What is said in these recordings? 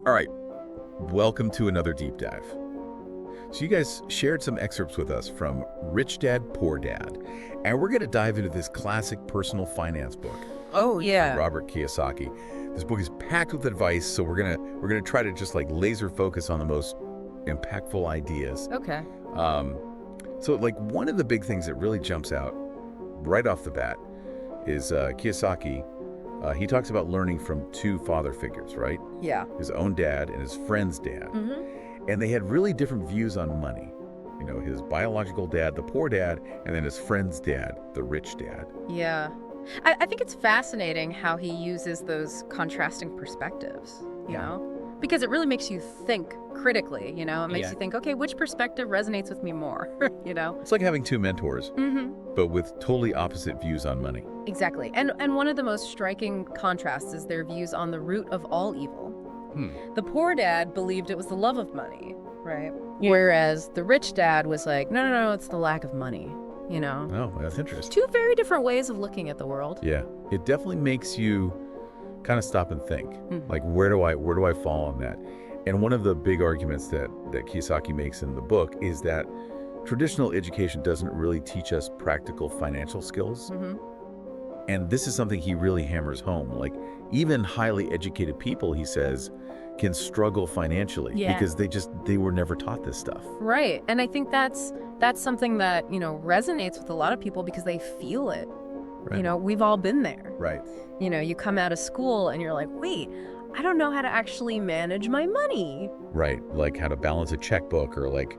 All right, welcome to another deep dive. So you guys shared some excerpts with us from Rich Dad, Poor Dad, and we're going to dive into this classic personal finance book Oh, by yeah. Robert Kiyosaki. This book is packed with advice, so we're gonna try to just like laser focus on the most impactful ideas. Okay. Um, so like one of the big things that really jumps out right off the bat is Kiyosaki. He talks about learning from two father figures, right? Yeah. His own dad and his friend's dad. hmm And they had really different views on money. You know, his biological dad, the poor dad, and then his friend's dad, the rich dad. Yeah. I think it's fascinating how he uses those contrasting perspectives, Yeah. because it really makes you think critically, It makes Yeah. you think, okay, which perspective resonates with me more, It's like having two mentors, but with totally opposite views on money. Exactly. And one of the most striking contrasts is their views on the root of all evil. Hmm. The poor dad believed it was the love of money, right? Yeah. Whereas the rich dad was like, no, no, no, it's the lack of money, Oh, that's interesting. Two very different ways of looking at the world. Yeah, it definitely makes you kind of stop and think. Mhm. Like, where do I fall on that? And one of the big arguments that Kiyosaki makes in the book is that traditional education doesn't really teach us practical financial skills. hmm And this is something he really hammers home. Like, even highly educated people, he says, can struggle financially Yeah. because they were never taught this stuff. Right. And I think that's something that, resonates with a lot of people because they feel it. Right. We've all been there. Right. You come out of school and you're like, wait, I don't know how to actually manage my money. Right. Like how to balance a checkbook or like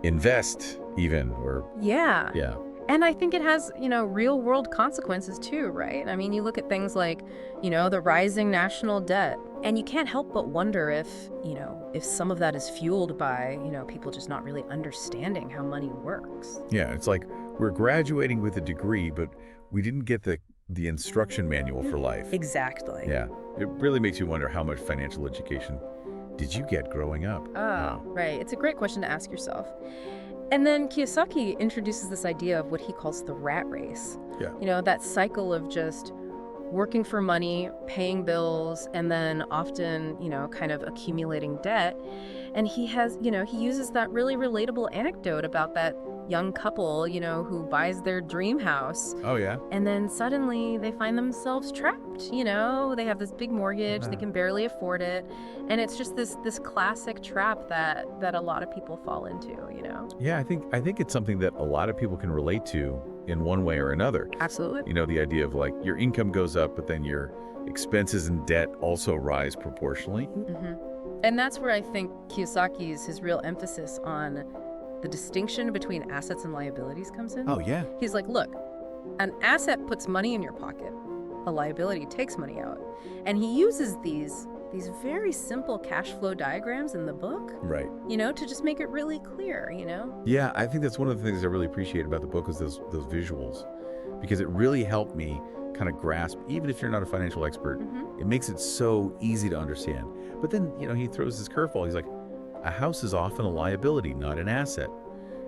invest even or Yeah. yeah. And I think it has, real world consequences too, right? I mean, you look at things like, the rising national debt, and you can't help but wonder if some of that is fueled by, people just not really understanding how money works. Yeah, it's like we're graduating with a degree, but we didn't get the instruction manual for life. Exactly. Yeah. It really makes you wonder how much financial education did you get growing up? Oh, right. It's a great question to ask yourself. And then Kiyosaki introduces this idea of what he calls the rat race. Yeah. That cycle of just working for money, paying bills, and then often, kind of accumulating debt. And he has, he uses that really relatable anecdote about that young couple, who buys their dream house. Oh yeah. And then suddenly they find themselves trapped, They have this big mortgage, they can barely afford it. And it's just this classic trap that a lot of people fall into. Yeah, I think it's something that a lot of people can relate to in one way or another. Absolutely. You know, the idea of like your income goes up, but then your expenses and debt also rise proportionally. hmm And that's where I think his real emphasis on the distinction between assets and liabilities comes in. Oh yeah. He's like, look, an asset puts money in your pocket. A liability takes money out. And he uses these very simple cash flow diagrams in the book, Right. to just make it really clear, Yeah, I think that's one of the things I really appreciate about the book is those visuals, because it really helped me kind of grasp, even if you're not a financial expert, it makes it so easy to understand. But then, he throws this curveball. He's like, a house is often a liability, not an asset.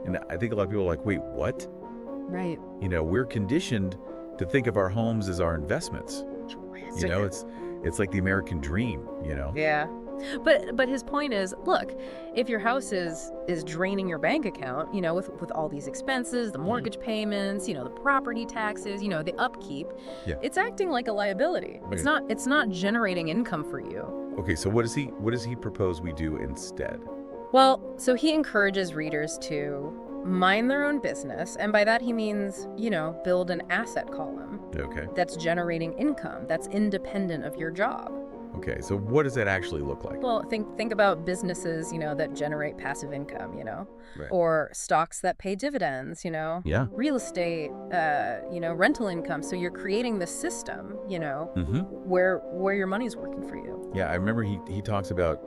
And I think a lot of people are like, wait, what? Right. We're conditioned to think of our homes as our investments. It's like the American dream. Yeah. But his point is, look, if your house is draining your bank account, with all these expenses, the mortgage payments, the property taxes, the upkeep, Yeah. it's acting like a liability. It's Right. not generating income for you. Okay, so what does he propose we do instead? Well, so he encourages readers to mind their own business, and by that he means, build an asset column Okay. that's generating income, that's independent of your job. Okay, so what does that actually look like? Well, think about businesses, that generate passive income, Right. or stocks that pay dividends, Yeah. real estate, rental income. So you're creating the system, Mm-hmm. where your money's working for you. Yeah, I remember he talks about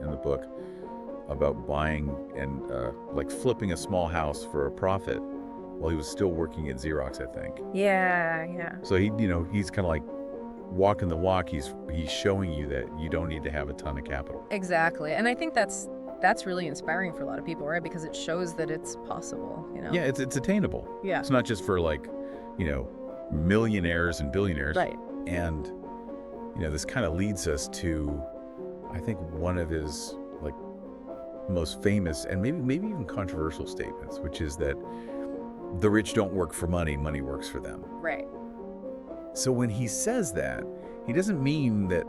in the book about buying and like flipping a small house for a profit while he was still working at Xerox, I think. Yeah. So he's kind of like walking the walk. He's showing you that you don't need to have a ton of capital. Exactly. And I think that's really inspiring for a lot of people, right? Because it shows that it's possible, Yeah, it's attainable. Yeah. It's not just for like, millionaires and billionaires. Right. And this kind of leads us to I think one of his like most famous and maybe even controversial statements, which is that the rich don't work for money, money works for them. Right. So when he says that, he doesn't mean that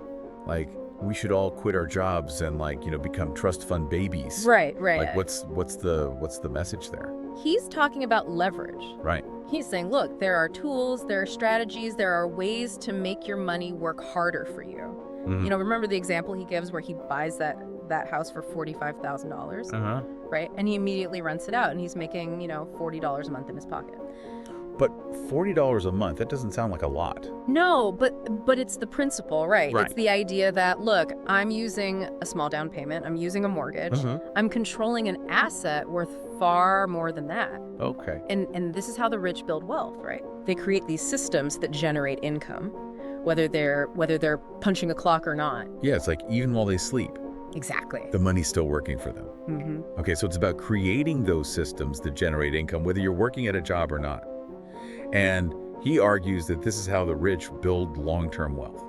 like we should all quit our jobs and become trust fund babies. Right, right. Like what's the message there? He's talking about leverage. Right. He's saying, look, there are tools, there are strategies, there are ways to make your money work harder for you. Mhm. Remember the example he gives where he buys that house for $45,000, Uh-huh. right? And he immediately rents it out and he's making, $40 a month in his pocket. But $40 a month, that doesn't sound like a lot. No, but it's the principle, right? Right. It's the idea that, look, I'm using a small down payment, I'm using a mortgage, I'm controlling an asset worth far more than that. Okay. And this is how the rich build wealth, right? They create these systems that generate income, whether they're punching a clock or not. Yeah, it's like even while they sleep, Exactly. the money's still working for them. Mm-hmm. Okay, so it's about creating those systems that generate income, whether you're working at a job or not. And he argues that this is how the rich build long-term wealth.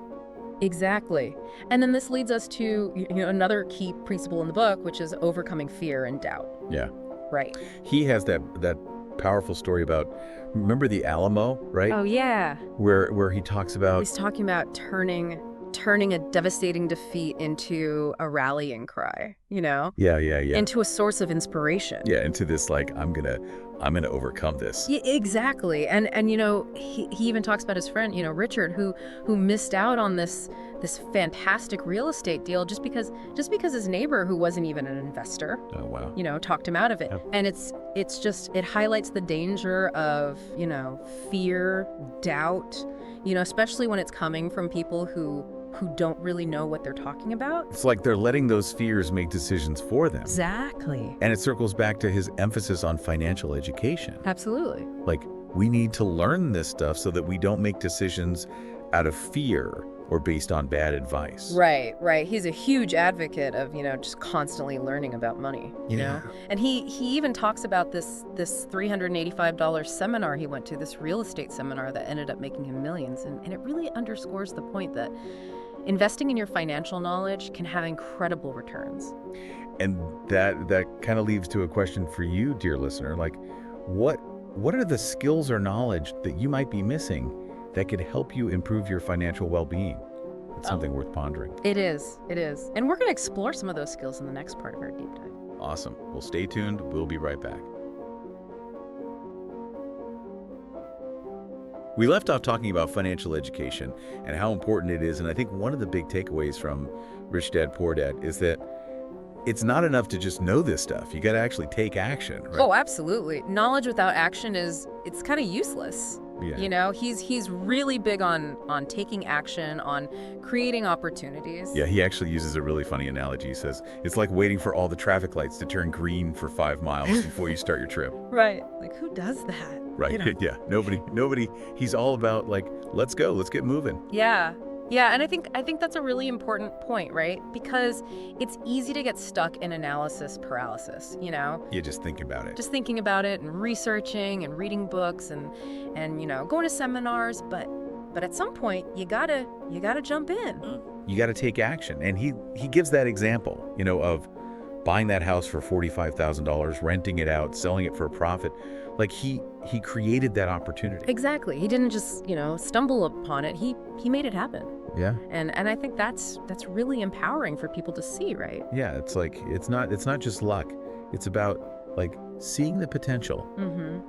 Exactly. And then this leads us to another key principle in the book, which is overcoming fear and doubt. Yeah. Right. He has that powerful story about, remember the Alamo, right? Oh, yeah. Where he talks about, He's talking about turning a devastating defeat into a rallying cry, yeah, into a source of inspiration. yeah, into this like I'm gonna overcome this. Yeah, exactly. And he even talks about his friend, Richard, who missed out on this fantastic real estate deal just because his neighbor, who wasn't even an investor, Oh wow. talked him out of it. Yep. And it highlights the danger of, fear, doubt, especially when it's coming from people who don't really know what they're talking about. It's like they're letting those fears make decisions for them. Exactly. And it circles back to his emphasis on financial education. Absolutely. Like, we need to learn this stuff so that we don't make decisions out of fear or based on bad advice. Right, right. He's a huge advocate of, just constantly learning about money, you know? And he even talks about this $385 seminar he went to, this real estate seminar that ended up making him millions. And it really underscores the point that investing in your financial knowledge can have incredible returns. And that kind of leads to a question for you, dear listener. Like, what are the skills or knowledge that you might be missing that could help you improve your financial well-being? It's something worth pondering. It is. And we're going to explore some of those skills in the next part of our deep dive. Awesome. Well, stay tuned. We'll be right back. We left off talking about financial education and how important it is. And I think one of the big takeaways from Rich Dad, Poor Dad is that it's not enough to just know this stuff. You got to actually take action, right? Oh, absolutely. Knowledge without action it's kind of useless. Yeah. He's really big on taking action, on creating opportunities. Yeah, he actually uses a really funny analogy. He says, it's like waiting for all the traffic lights to turn green for 5 miles before you start your trip. Right. Like, who does that? Right. Yeah. Nobody. He's all about like, let's go, let's get moving. Yeah. Yeah, and I think that's a really important point, right? Because it's easy to get stuck in analysis paralysis, Yeah, just think about it. Just thinking about it and researching and reading books and going to seminars, but at some point you gotta jump in. You got to take action. And he gives that example, of buying that house for $45,000, renting it out, selling it for a profit. Like he created that opportunity. Exactly. He didn't just, stumble upon it. He made it happen. Yeah. And I think that's really empowering for people to see, right? Yeah, it's like it's not just luck. It's about like seeing the potential. Mm-hmm.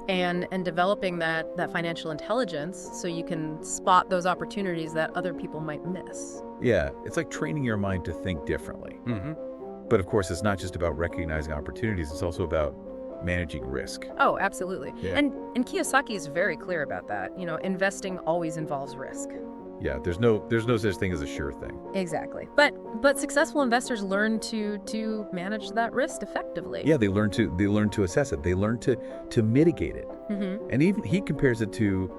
And developing that financial intelligence so you can spot those opportunities that other people might miss. Yeah, it's like training your mind to think differently. Mm-hmm. But of course, it's not just about recognizing opportunities. It's also about managing risk. Oh, absolutely. Yeah. And Kiyosaki is very clear about that. Investing always involves risk. Yeah, there's no such thing as a sure thing. Exactly. But successful investors learn to manage that risk effectively. Yeah, they learn to assess it. They learn to mitigate it. Mm-hmm. And even he compares it to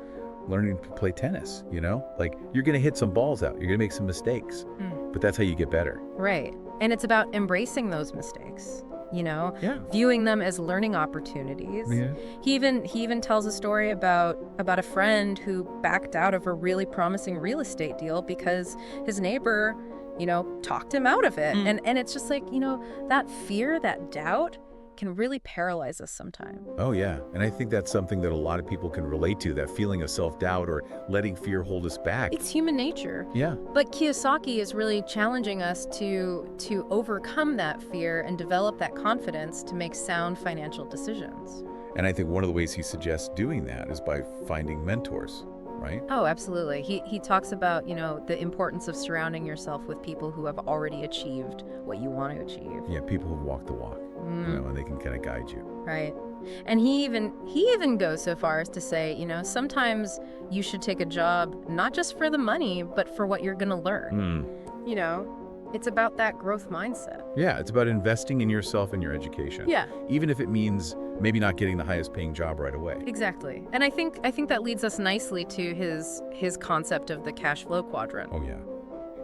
learning to play tennis, Like you're going to hit some balls out. You're going to make some mistakes. But that's how you get better. Right. And it's about embracing those mistakes. Yeah. Viewing them as learning opportunities. Yeah. He even tells a story about a friend who backed out of a really promising real estate deal because his neighbor talked him out of it. And it's just like, that fear, that doubt can really paralyze us sometimes. Oh, yeah. And I think that's something that a lot of people can relate to, that feeling of self-doubt or letting fear hold us back. It's human nature. Yeah. But Kiyosaki is really challenging us to overcome that fear and develop that confidence to make sound financial decisions. And I think one of the ways he suggests doing that is by finding mentors, right? Oh, absolutely. He talks about, the importance of surrounding yourself with people who have already achieved what you want to achieve. Yeah, people who've walked the walk, and they can kind of guide you. Right. And he even goes so far as to say, sometimes you should take a job not just for the money, but for what you're going to learn. It's about that growth mindset. Yeah, it's about investing in yourself and your education. Yeah. Even if it means maybe not getting the highest paying job right away. Exactly. And I think that leads us nicely to his concept of the cash flow quadrant. Oh, yeah.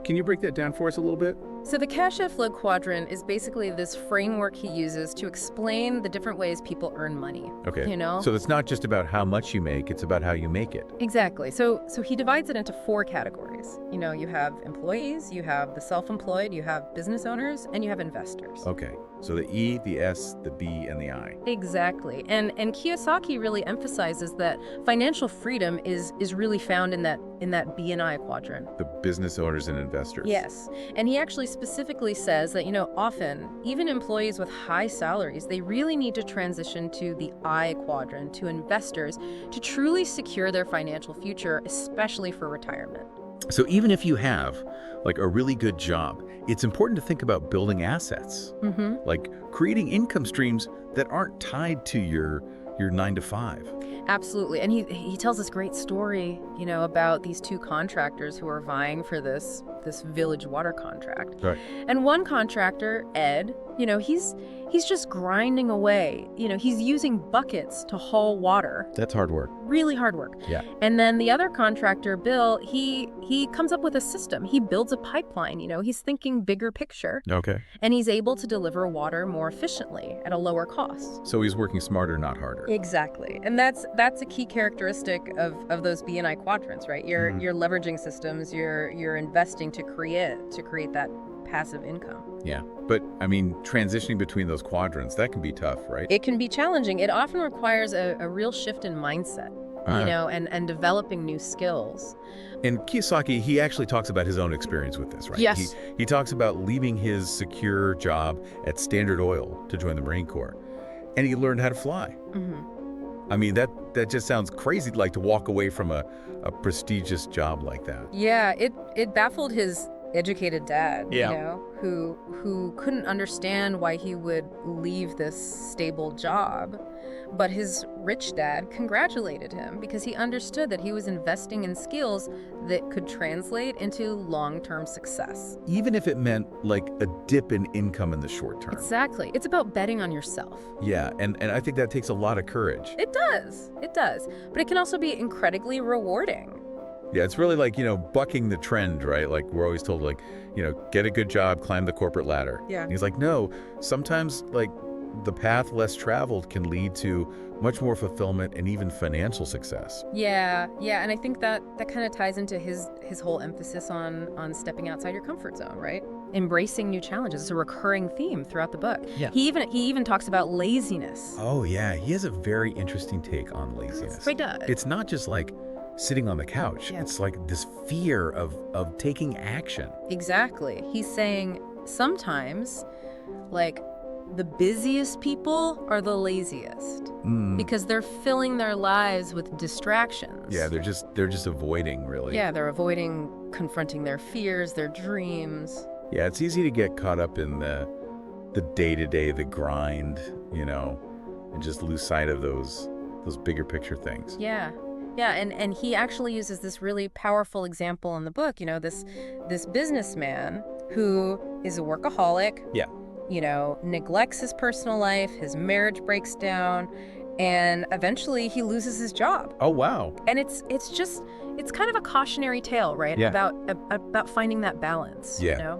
Can you break that down for us a little bit? So the cash flow quadrant is basically this framework he uses to explain the different ways people earn money. Okay. So it's not just about how much you make, it's about how you make it. Exactly. So he divides it into 4 categories. You have employees, you have the self-employed, you have business owners, and you have investors. Okay. So the E, the S, the B, and the I. Exactly. And Kiyosaki really emphasizes that financial freedom is really found in that B and I quadrant. The business owners and investors. Yes. And he actually specifically says that, often, even employees with high salaries, they really need to transition to the I quadrant, to investors, to truly secure their financial future, especially for retirement. So even if you have like a really good job, it's important to think about building assets, like creating income streams that aren't tied to your 9 to 5. Absolutely. And he tells this great story, about these 2 contractors who are vying for this village water contract. Right. And one contractor, Ed, he's just grinding away. He's using buckets to haul water. That's hard work. Really hard work. Yeah. And then the other contractor, Bill, he comes up with a system. He builds a pipeline, he's thinking bigger picture. Okay. And he's able to deliver water more efficiently at a lower cost. So he's working smarter, not harder. Exactly. And that's a key characteristic of those B and I quadrants, right? You're leveraging systems, you're investing to create that passive income. Yeah. But I mean, transitioning between those quadrants, that can be tough, right? It can be challenging. It often requires a real shift in mindset, and developing new skills. And Kiyosaki, he actually talks about his own experience with this, right? Yes. He talks about leaving his secure job at Standard Oil to join the Marine Corps. And he learned how to fly. I mean, that just sounds crazy, like to walk away from a prestigious job like that. Yeah, it baffled his educated dad, Yeah. who couldn't understand why he would leave this stable job. But his rich dad congratulated him because he understood that he was investing in skills that could translate into long-term success. Even if it meant like a dip in income in the short term. Exactly. It's about betting on yourself. Yeah, and I think that takes a lot of courage. It does. But it can also be incredibly rewarding. Yeah, it's really like, bucking the trend, right? Like we're always told, like, get a good job, climb the corporate ladder. Yeah. And he's like, no, sometimes like the path less traveled can lead to much more fulfillment and even financial success. Yeah, and I think that kind of ties into his whole emphasis on stepping outside your comfort zone, right? Embracing new challenges. It's a recurring theme throughout the book. Yeah. He even talks about laziness. Oh, yeah. He has a very interesting take on laziness. He does. It's not just like sitting on the couch. Yeah. It's like this fear of taking action. Exactly. He's saying sometimes, like, the busiest people are the laziest because they're filling their lives with distractions. Yeah, they're just avoiding, really. Yeah, they're avoiding confronting their fears, their dreams. Yeah, it's easy to get caught up in the day-to-day, the grind, and just lose sight of those bigger picture things. Yeah, and he actually uses this really powerful example in the book, this businessman who is a workaholic. Yeah. Neglects his personal life, his marriage breaks down, and eventually he loses his job. Oh, wow. And it's kind of a cautionary tale, right? Yeah. About finding that balance. Yeah.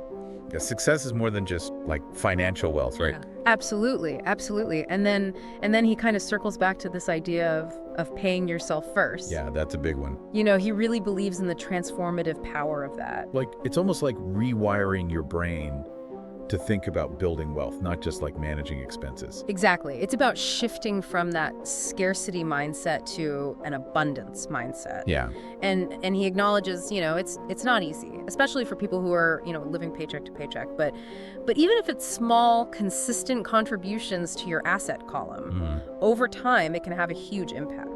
Yeah, success is more than just like financial wealth, right? Yeah. Absolutely, absolutely. And then he kind of circles back to this idea of paying yourself first. Yeah, that's a big one. He really believes in the transformative power of that. Like, it's almost like rewiring your brain to think about building wealth, not just like managing expenses. Exactly. It's about shifting from that scarcity mindset to an abundance mindset. Yeah. And he acknowledges, it's not easy, especially for people who are, living paycheck to paycheck. But even if it's small, consistent contributions to your asset column, over time it can have a huge impact.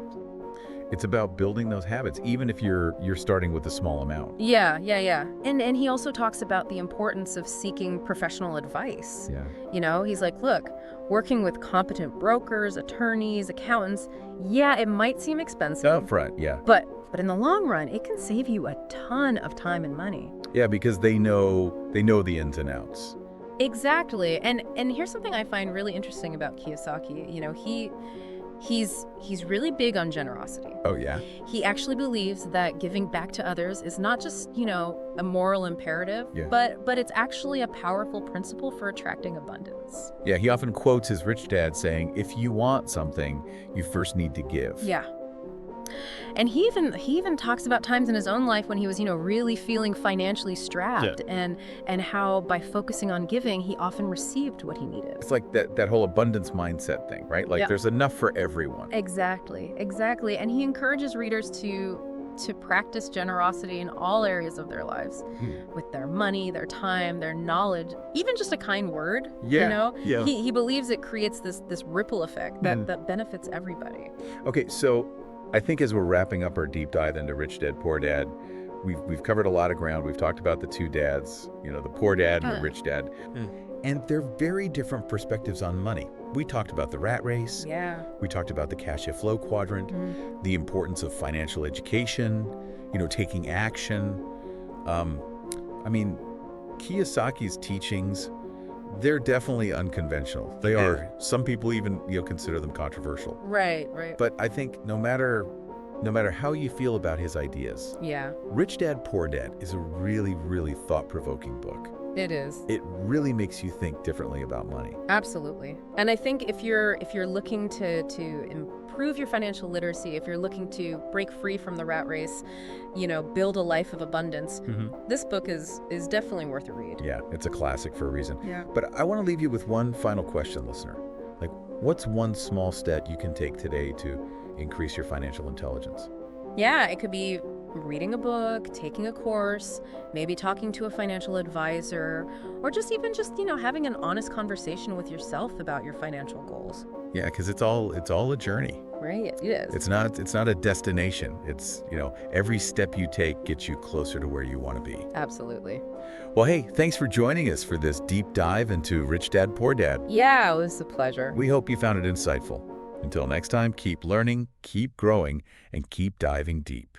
It's about building those habits, even if you're starting with a small amount. Yeah. And he also talks about the importance of seeking professional advice. Yeah. He's like, look, working with competent brokers, attorneys, accountants, yeah, it might seem expensive. Up front, yeah. But in the long run, it can save you a ton of time and money. Yeah, because they know the ins and outs. Exactly. And here's something I find really interesting about Kiyosaki. He's really big on generosity. Oh, yeah? He actually believes that giving back to others is not just, a moral imperative, Yeah. but it's actually a powerful principle for attracting abundance. Yeah, he often quotes his rich dad saying, if you want something, you first need to give. Yeah. And he even talks about times in his own life when he was, really feeling financially strapped, and how by focusing on giving, he often received what he needed. It's like that whole abundance mindset thing, right? Like, Yeah. there's enough for everyone. Exactly. And he encourages readers to practice generosity in all areas of their lives, with their money, their time, their knowledge, even just a kind word. Yeah. He believes it creates this ripple effect that benefits everybody. Okay, so I think as we're wrapping up our deep dive into Rich Dad, Poor Dad, we've covered a lot of ground. We've talked about the two dads, the poor dad and the rich dad. And they're very different perspectives on money. We talked about the rat race. Yeah. We talked about the cash flow quadrant, the importance of financial education, taking action. Kiyosaki's teachings, they're definitely unconventional. They are. Some people even, consider them controversial. Right. But I think no matter how you feel about his ideas, Yeah, Rich Dad, Poor Dad is a really, really thought-provoking book. it is. It really makes you think differently about money. Absolutely. And I think if you're looking to improve your financial literacy, if you're looking to break free from the rat race, build a life of abundance, this book is definitely worth a read. Yeah, it's a classic for a reason. Yeah. But I want to leave you with one final question, listener. Like, what's one small step you can take today to increase your financial intelligence? Yeah, it could be reading a book, taking a course, maybe talking to a financial advisor, or just having an honest conversation with yourself about your financial goals. Yeah, because it's all a journey. Right? It is. It's not a destination. It's, every step you take gets you closer to where you want to be. Absolutely. Well, hey, thanks for joining us for this deep dive into Rich Dad, Poor Dad. Yeah, it was a pleasure. We hope you found it insightful. Until next time, keep learning, keep growing, and keep diving deep.